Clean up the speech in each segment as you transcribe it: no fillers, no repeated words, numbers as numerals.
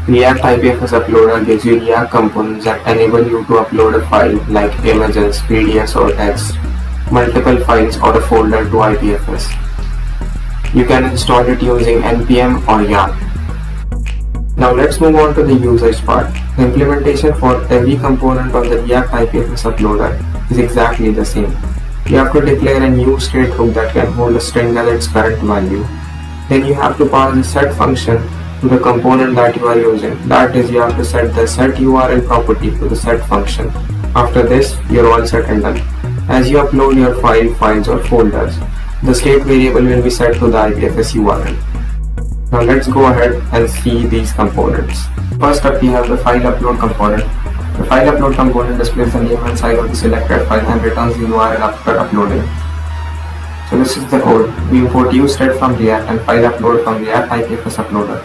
react-ipfs-uploader gives you React components that enable you to upload a file like images, PDFs or text, multiple files or a folder to IPFS. You can install it using npm or yarn. Now let's move on to the usage part. The implementation for every component on the react-ipfs-uploader is exactly the same. You have to declare a new state hook that can hold a string as its current value. Then you have to pass a set function to the component that you are using. That is, you have to set the setURL property to the set function. After this, you're all set and done. As you upload your files or folders, the state variable will be set to the IPFS URL. Now let's go ahead and see these components. First up, we have the FileUpload component. The FileUpload component displays the name and size of the selected file and returns the URL after uploading. So this is the code. We import useState from React and FileUpload from react-ipfs-uploader.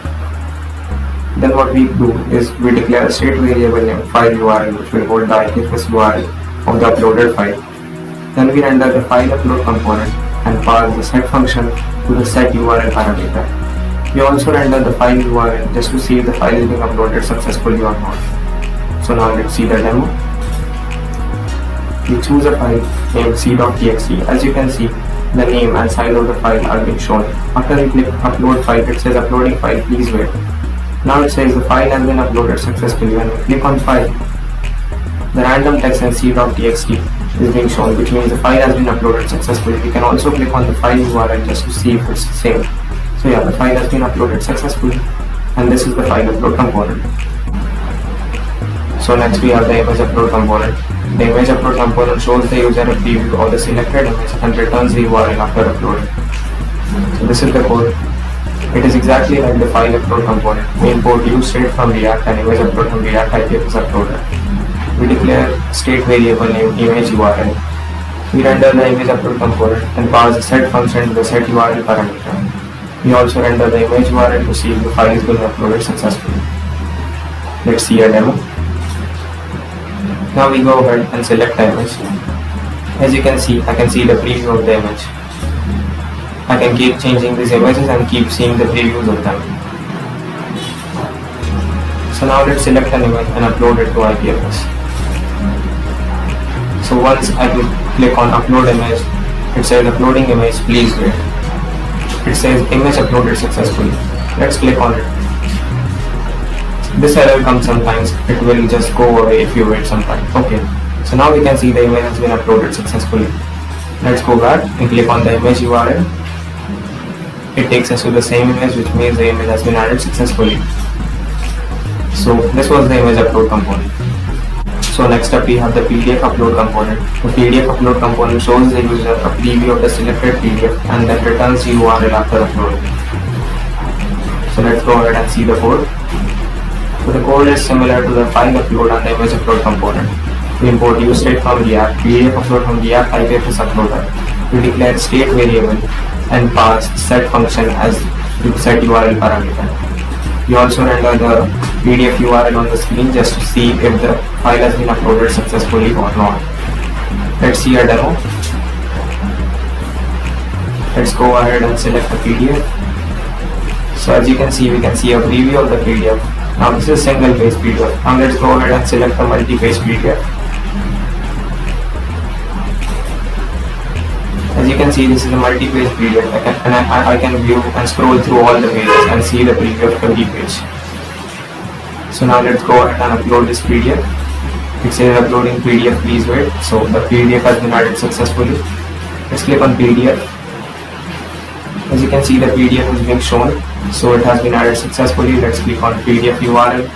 Then what we do is we declare a state variable named FileURL which will hold the IPFS URL of the uploaded file. Then we render the FileUpload component and pass the set function to the setURL parameter. We also render the file URL just to see if the file is being uploaded successfully or not. So now let's see the demo. We choose a file named c.txt. As you can see, the name and size of the file are being shown. After we click upload file, it says uploading file, please wait. Now it says the file has been uploaded successfully. When we click on file, the random text in c.txt is being shown, which means the file has been uploaded successfully. We can also click on the file URL just to see if it's the same. So yeah, the file has been uploaded successfully, and this is the FileUpload component. So next we have the ImageUpload component. The ImageUpload component shows the user a preview of the selected image and returns the URL after uploading. So this is the code. It is exactly like the FileUpload component. We import useState from React and ImageUpload from react-ipfs-uploader. We declare state variable named ImageURL. We render the ImageUpload component and pass the set function to the setURL parameter. We also render the image URL to see if the file is being uploaded successfully. Let's see a demo. Now we go ahead and select the image. As you can see, I can see the preview of the image. I can keep changing these images and keep seeing the previews of them. So now let's select an image and upload it to IPFS. So once I click on upload image, it says uploading image, please wait. It says image uploaded successfully. Let's click on it. This error comes sometimes. It will just go away if you wait some time. Okay, so now we can see the image has been uploaded successfully. Let's go back and click on the image URL. It takes us to the same image, which means the image has been added successfully. So this was the image upload component. So next up we have the PdfUpload component. The PdfUpload component shows the user a preview of the selected PDF and then returns the URL after uploading. So let's go ahead and see the code. So the code is similar to the FileUpload and the ImageUpload component. We import useState from React, PdfUpload from react-ipfs-uploader. We declare state variable and pass set function as the set URL parameter. We also render the PDF URL on the screen just to see if the file has been uploaded successfully or not. Let's see a demo. Let's go ahead and select the PDF. So as you can see, we can see a preview of the PDF. Now this is single page PDF. Now let's go ahead and select the multi-page PDF. As you can see, this is a multi-page PDF. I can view and scroll through all the pages and see the preview of every page. So now let's go ahead and upload this PDF. It says uploading PDF, please wait. So the PDF has been added successfully. Let's click on PDF. As you can see, the PDF is being shown. So it has been added successfully. Let's click on PDF URL.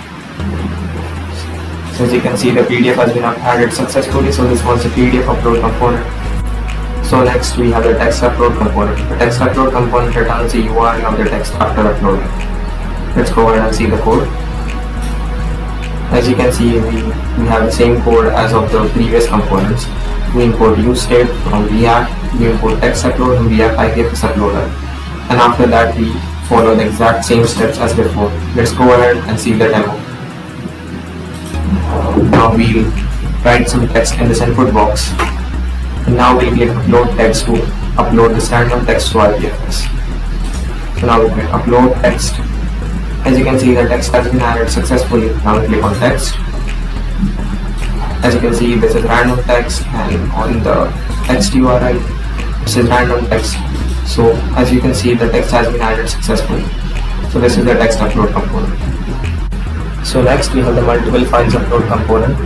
So as you can see, the PDF has been added successfully. So this was the PDF upload component. So next we have the TextUpload component. The TextUpload component returns the URL of the text after uploading. Let's go ahead and see the code. As you can see, we have the same code as of the previous components. We import useState from React, we import TextUpload from react-ipfs-uploader, and after that we follow the exact same steps as before. Let's go ahead and see the demo. Now we'll write some text in this input box. And now we'll click upload text to upload this random text to IPFS. So now we click upload text As you can see, the text has been added successfully. Now click on text. As you can see, this is random text, and on the text URL this is random text. So as you can see, the text has been added successfully. So this is the text upload component. So next we have the multiple files upload component.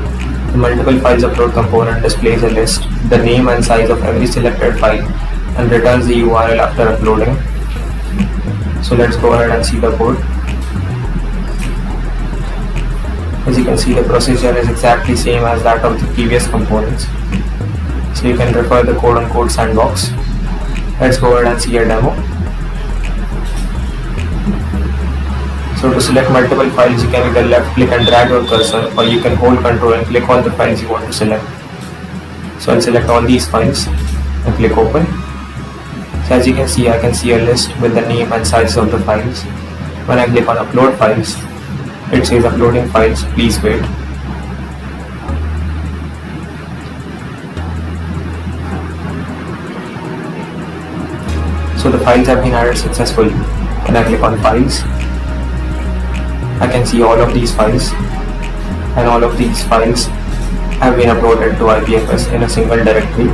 The multiple files upload component displays a list, the name and size of every selected file, and returns the URL after uploading. So let's go ahead and see the code. As you can see, the procedure is exactly same as that of the previous components. So you can refer the code on Code Sandbox. Let's go ahead and see a demo. So to select multiple files, you can either left click and drag your cursor, or you can hold Ctrl and click on the files you want to select. So I'll select all these files and click open. So as you can see, I can see a list with the name and size of the files. When I click on upload files, it says uploading files, please wait. So the files have been added successfully. When I click on files, I can see all of these files, and all of these files have been uploaded to IPFS in a single directory.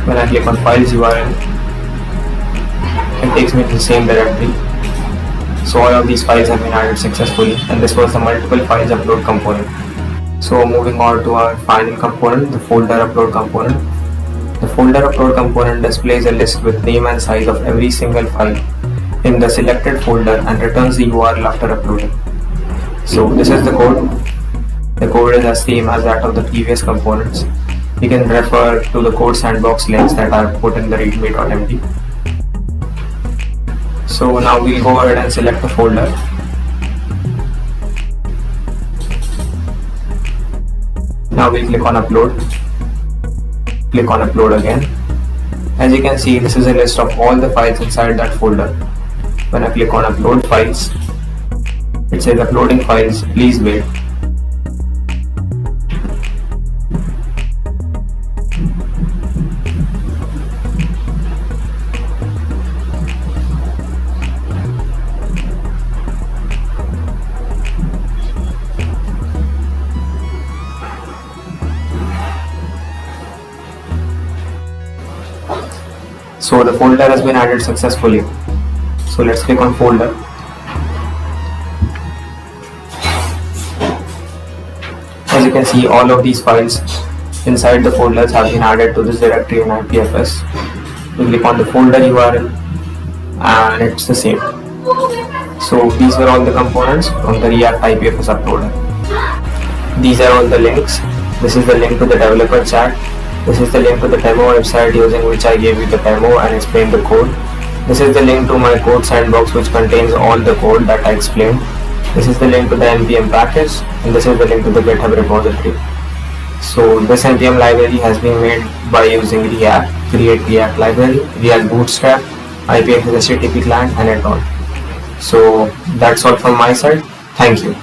When I click on files URL, it takes me to the same directory. So all of these files have been added successfully, and this was the multiple files upload component. So moving on to our final component, the folder upload component. The folder upload component displays a list with name and size of every single file in the selected folder and returns the URL after uploading. So this is the code. The code is the same as that of the previous components. You can refer to the Code Sandbox links that are put in the readme.md. So now we'll go ahead and select the folder. Now we'll click on upload. Click on upload again. As you can see, this is a list of all the files inside that folder. When I click on upload files, it says uploading files, please wait. So the folder has been added successfully. So let's click on folder. As you can see, all of these files inside the folders have been added to this directory in IPFS. We click on the folder URL and it's the same. So these were all the components from the react-ipfs-uploader. These are all the links. This is the link to the developer chat. This is the link to the demo website using which I gave you the demo and explained the code. This is the link to my Code Sandbox, which contains all the code that I explained. This is the link to the npm package, and this is the link to the GitHub repository. So this npm library has been made by using React, Create React Library, React Bootstrap, IPFS HTTP client, and et al. So that's all from my side. Thank you.